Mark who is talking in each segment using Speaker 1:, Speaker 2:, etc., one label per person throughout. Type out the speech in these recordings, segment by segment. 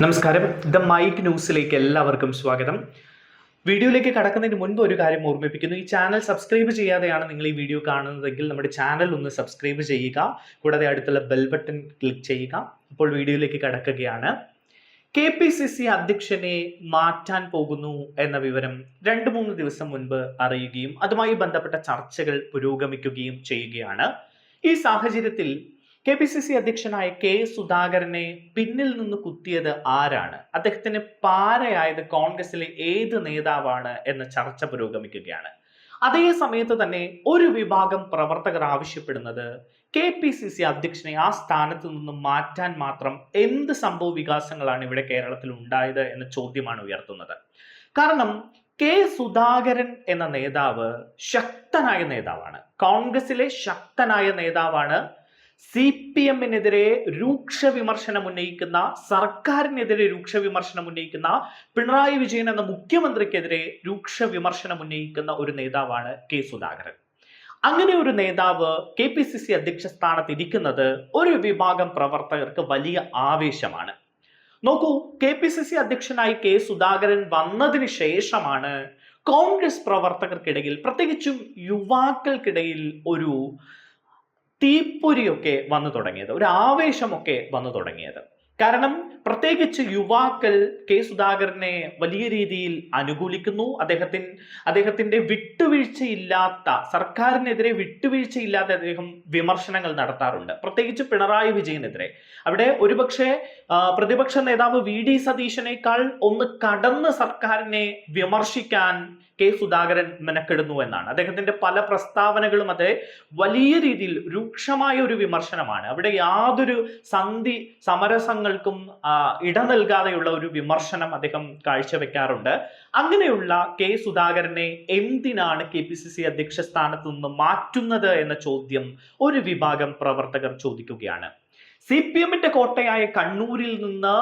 Speaker 1: നമസ്കാരം. The mic ന്യൂസിലേക്ക് എല്ലാവർക്കും സ്വാഗതം. വീഡിയോയിലേക്ക് കടക്കുന്നതിന് മുൻപ് ഒരു കാര്യം ഓർമ്മിപ്പിക്കുന്നു. ഈ ചാനൽ സബ്സ്ക്രൈബ് ചെയ്യാതെയാണ് നിങ്ങൾ ഈ വീഡിയോ കാണുന്നതെങ്കിൽ നമ്മുടെ ചാനൽ ഒന്ന് സബ്സ്ക്രൈബ് ചെയ്യുക. കൂടാതെ അടുത്തുള്ള ബെൽ ബട്ടൺ ക്ലിക്ക് ചെയ്യുക. ഇപ്പോൾ വീഡിയോയിലേക്ക് കടക്കുകയാണ്. KPCC അധ്യക്ഷനെ മാറ്റാൻ പോകുന്നു എന്ന വിവരം 2-3 ദിവസം മുൻപ് അറിയുകയും അതുമായി ബന്ധപ്പെട്ട ചർച്ചകൾ പുരോഗമിക്കുകയും ചെയ്യുകയാണ്. ഈ സാഹചര്യത്തിൽ KPCC അധ്യക്ഷനായ സുധാകരനെ പിന്നിൽ നിന്ന് കുത്തിയത് ആരാണ്, അദ്ദേഹത്തിന് പാരയായത് കോൺഗ്രസിലെ ഏത് നേതാവാണ് എന്ന ചർച്ച പുരോഗമിക്കുകയാണ്. അതേ സമയത്ത് തന്നെ ഒരു വിഭാഗം പ്രവർത്തകർ ആവശ്യപ്പെടുന്നത് KPCC അധ്യക്ഷനെ ആ സ്ഥാനത്ത് നിന്ന് മാറ്റാൻ മാത്രം എന്ത് സംഭവ വികാസങ്ങളാണ് ഇവിടെ കേരളത്തിൽ ഉണ്ടായത് എന്ന ചോദ്യമാണ് ഉയർത്തുന്നത്. കാരണം സുധാകരൻ എന്ന നേതാവ് ശക്തനായ നേതാവാണ്, കോൺഗ്രസിലെ ശക്തനായ നേതാവാണ്. CPM-നെതിരെ രൂക്ഷ വിമർശനം ഉന്നയിക്കുന്ന, സർക്കാരിനെതിരെ രൂക്ഷ വിമർശനം ഉന്നയിക്കുന്ന, പിണറായി വിജയൻ എന്ന മുഖ്യമന്ത്രിക്കെതിരെ രൂക്ഷ വിമർശനം ഉന്നയിക്കുന്ന ഒരു നേതാവാണ് സുധാകരൻ. അങ്ങനെ ഒരു നേതാവ് KPCC അധ്യക്ഷ സ്ഥാനത്ത് ഇരിക്കുന്നത് ഒരു വിഭാഗം പ്രവർത്തകർക്ക് വലിയ ആവേശമാണ്. നോക്കൂ, KPCC അധ്യക്ഷനായി സുധാകരൻ വന്നതിന് ശേഷമാണ് കോൺഗ്രസ് പ്രവർത്തകർക്കിടയിൽ, പ്രത്യേകിച്ചും യുവാക്കൾക്കിടയിൽ ഒരു തീപ്പൊരിയൊക്കെ വന്നു തുടങ്ങിയത്, ഒരു ആവേശമൊക്കെ വന്നു തുടങ്ങിയത്. കാരണം പ്രത്യേകിച്ച് യുവാക്കൾ സുധാകരനെ വലിയ രീതിയിൽ അനുകൂലിക്കുന്നു. അദ്ദേഹത്തിന്റെ വിട്ടുവീഴ്ചയില്ലാത്ത, സർക്കാരിനെതിരെ വിട്ടുവീഴ്ചയില്ലാതെ അദ്ദേഹം വിമർശനങ്ങൾ നടത്താറുണ്ട്, പ്രത്യേകിച്ച് പിണറായി വിജയനെതിരെ. അവിടെ ഒരുപക്ഷെ പ്രതിപക്ഷ നേതാവ് VD സതീശനേക്കാൾ ഒന്ന് കടന്ന് സർക്കാരിനെ വിമർശിക്കാൻ സുധാകരൻ മെനക്കെടുന്നു എന്നാണ്. അദ്ദേഹത്തിന്റെ പല പ്രസ്താവനകളും അത് വലിയ രീതിയിൽ രൂക്ഷമായ ഒരു വിമർശനമാണ്. അവിടെ യാതൊരു സമരസങ്ങൾക്കും ഇട നൽകാതെയുള്ള ഒരു വിമർശനം അദ്ദേഹം കാഴ്ചവെക്കാറുണ്ട്. അങ്ങനെയുള്ള സുധാകരനെ എന്തിനാണ് KPCC അധ്യക്ഷ സ്ഥാനത്ത് നിന്ന് മാറ്റുന്നത് എന്ന ചോദ്യം ഒരു വിഭാഗം പ്രവർത്തകർ ചോദിക്കുകയാണ്. CPM-ന്റെ കോട്ടയായ കണ്ണൂരിൽ നിന്ന്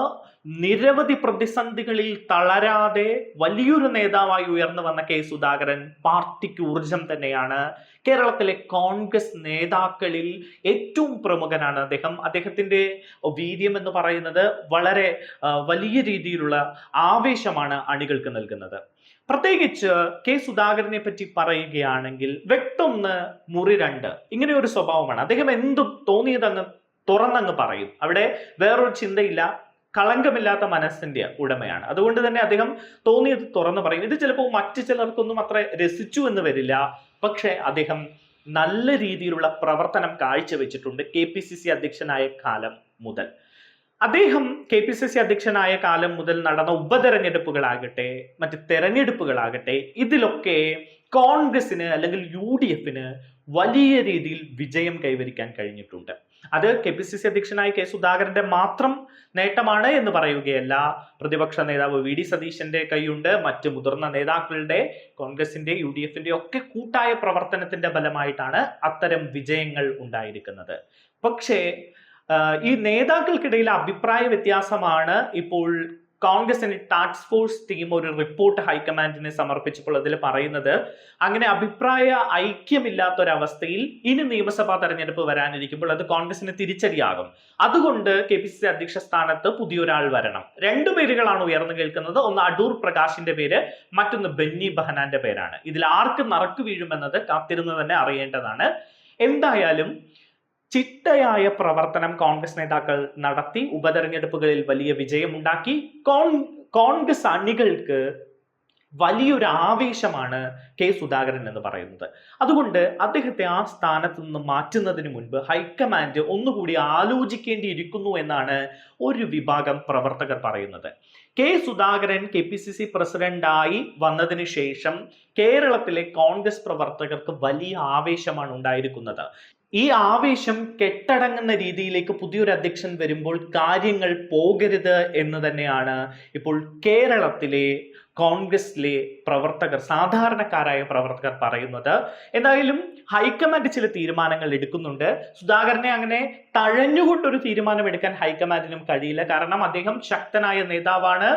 Speaker 1: നിരവധി പ്രതിസന്ധികളിൽ തളരാതെ വലിയൊരു നേതാവായി ഉയർന്നു വന്ന സുധാകരൻ പാർട്ടിക്ക് ഊർജം തന്നെയാണ്. കേരളത്തിലെ കോൺഗ്രസ് നേതാക്കളിൽ ഏറ്റവും പ്രമുഖനാണ് അദ്ദേഹം. അദ്ദേഹത്തിന്റെ വീര്യം എന്ന് പറയുന്നത് വളരെ വലിയ രീതിയിലുള്ള ആവേശമാണ് അണികൾക്ക് നൽകുന്നത്. പ്രത്യേകിച്ച് സുധാകരനെ പറ്റി പറയുകയാണെങ്കിൽ വെട്ടൊന്ന് മുറി രണ്ട്, ഇങ്ങനെ ഒരു സ്വഭാവമാണ്. അദ്ദേഹം എന്തും തോന്നിയതങ്ങ് തുറന്നങ്ങ് പറയും. അവിടെ വേറൊരു ചിന്തയില്ല, കളങ്കമില്ലാത്ത മനസ്സിന്റെ ഉടമയാണ്. അതുകൊണ്ട് തന്നെ അദ്ദേഹം തോന്നിയത് തുറന്നു പറയും. ഇത് ചിലപ്പോൾ മറ്റു ചിലർക്കൊന്നും അത്ര രസിച്ചു എന്ന് വരില്ല, പക്ഷെ അദ്ദേഹം നല്ല രീതിയിലുള്ള പ്രവർത്തനം കാഴ്ചവെച്ചിട്ടുണ്ട് KPCC അധ്യക്ഷനായ കാലം മുതൽ. അദ്ദേഹം KPCC അധ്യക്ഷനായ കാലം മുതൽ നടന്ന ഉപതെരഞ്ഞെടുപ്പുകളാകട്ടെ, മറ്റ് തെരഞ്ഞെടുപ്പുകളാകട്ടെ, ഇതിലൊക്കെ കോൺഗ്രസിന് അല്ലെങ്കിൽ UDF-ന് വലിയ രീതിയിൽ വിജയം കൈവരിക്കാൻ കഴിഞ്ഞിട്ടുണ്ട്. അത് KPCC അധ്യക്ഷനായ സുധാകരന്റെ മാത്രം നേട്ടമാണ് എന്ന് പറയുകയല്ല. പ്രതിപക്ഷ നേതാവ് VD സതീശന്റെ കൈയുണ്ട്, മറ്റ് മുതിർന്ന നേതാക്കളുടെ, കോൺഗ്രസിന്റെ UDF-ന്റെ ഒക്കെ കൂട്ടായ പ്രവർത്തനത്തിന്റെ ഫലമായിട്ടാണ് അത്തരം വിജയങ്ങൾ ഉണ്ടായിരിക്കുന്നത്. പക്ഷേ ഈ നേതാക്കൾക്കിടയിൽ അഭിപ്രായ വ്യത്യാസമാണ് ഇപ്പോൾ കോൺഗ്രസിന് ടാസ്ക് ഫോഴ്സ് ടീം ഒരു റിപ്പോർട്ട് ഹൈക്കമാൻഡിനെ സമർപ്പിച്ചപ്പോൾ അതിൽ പറയുന്നത്, അങ്ങനെ അഭിപ്രായ ഐക്യമില്ലാത്തൊരവസ്ഥയിൽ ഇനി നിയമസഭാ തെരഞ്ഞെടുപ്പ് വരാനിരിക്കുമ്പോൾ അത് കോൺഗ്രസിന് തിരിച്ചടിയാകും. അതുകൊണ്ട് KPCC അധ്യക്ഷ സ്ഥാനത്ത് പുതിയൊരാൾ വരണം. 2 പേരുകളാണ് ഉയർന്നു കേൾക്കുന്നത്. ഒന്ന് അടൂർ പ്രകാശിന്റെ പേര്, മറ്റൊന്ന് ബെന്നി ബെഹനാന്റെ പേരാണ്. ഇതിൽ ആർക്ക് നറുക്ക് വീഴുമെന്നത് കാത്തിരുന്ന് തന്നെ അറിയേണ്ടതാണ്. എന്തായാലും ചിട്ടയായ പ്രവർത്തനം കോൺഗ്രസ് നേതാക്കൾ നടത്തി ഉപതെരഞ്ഞെടുപ്പുകളിൽ വലിയ വിജയമുണ്ടാക്കി. കോൺഗ്രസ് അണികൾക്ക് വലിയൊരു ആവേശമാണ് സുധാകരൻ എന്ന് പറയുന്നത്. അതുകൊണ്ട് അദ്ദേഹത്തെ ആ സ്ഥാനത്ത് നിന്ന് മാറ്റുന്നതിന് മുൻപ് ഹൈക്കമാൻഡ് ഒന്നുകൂടി ആലോചിക്കേണ്ടിയിരിക്കുന്നു എന്നാണ് ഒരു വിഭാഗം പ്രവർത്തകർ പറയുന്നത്. സുധാകരൻ KPCC പ്രസിഡന്റായി വന്നതിന് ശേഷം കേരളത്തിലെ കോൺഗ്രസ് പ്രവർത്തകർക്ക് വലിയ ആവേശമാണ് ഉണ്ടായിരിക്കുന്നത്. ഈ ആവേശം കെട്ടടങ്ങുന്ന രീതിയിലേക്ക് പുതിയൊരു അധ്യക്ഷൻ വരുമ്പോൾ കാര്യങ്ങൾ പോകരുത് എന്ന് തന്നെയാണ് ഇപ്പോൾ കേരളത്തിലെ കോൺഗ്രസിലെ പ്രവർത്തകർ, സാധാരണക്കാരായ പ്രവർത്തകർ പറയുന്നത്. എന്തായാലും ഹൈക്കമാൻഡ് ചില തീരുമാനങ്ങൾ എടുക്കുന്നുണ്ട്. സുധാകരനെ അങ്ങനെ തഴഞ്ഞുകൊണ്ടൊരു തീരുമാനം എടുക്കാൻ ഹൈക്കമാൻഡിനും കഴിയില്ല. കാരണം അദ്ദേഹം ശക്തനായ നേതാവാണ്.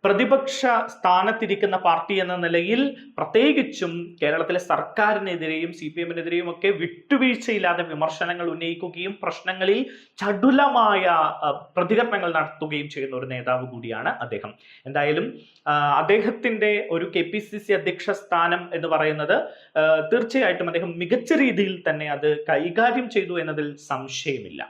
Speaker 1: പ്രതിപക്ഷ സ്ഥാനത്തിരിക്കുന്ന പാർട്ടി എന്ന നിലയിൽ പ്രത്യേകിച്ചും കേരളത്തിലെ സർക്കാരിനെതിരെയും CPM-നെതിരെയും ഒക്കെ വിട്ടുവീഴ്ചയില്ലാതെ വിമർശനങ്ങൾ ഉന്നയിക്കുകയും പ്രശ്നങ്ങളിൽ ചടുലമായ പ്രതികരണങ്ങൾ നടത്തുകയും ചെയ്യുന്ന ഒരു നേതാവ് കൂടിയാണ് അദ്ദേഹം. എന്തായാലും അദ്ദേഹത്തിന്റെ ഒരു KPCC അധ്യക്ഷ സ്ഥാനം എന്ന് പറയുന്നത് തീർച്ചയായിട്ടും അദ്ദേഹം മികച്ച രീതിയിൽ തന്നെ അത് കൈകാര്യം ചെയ്തു എന്നതിൽ സംശയമില്ല.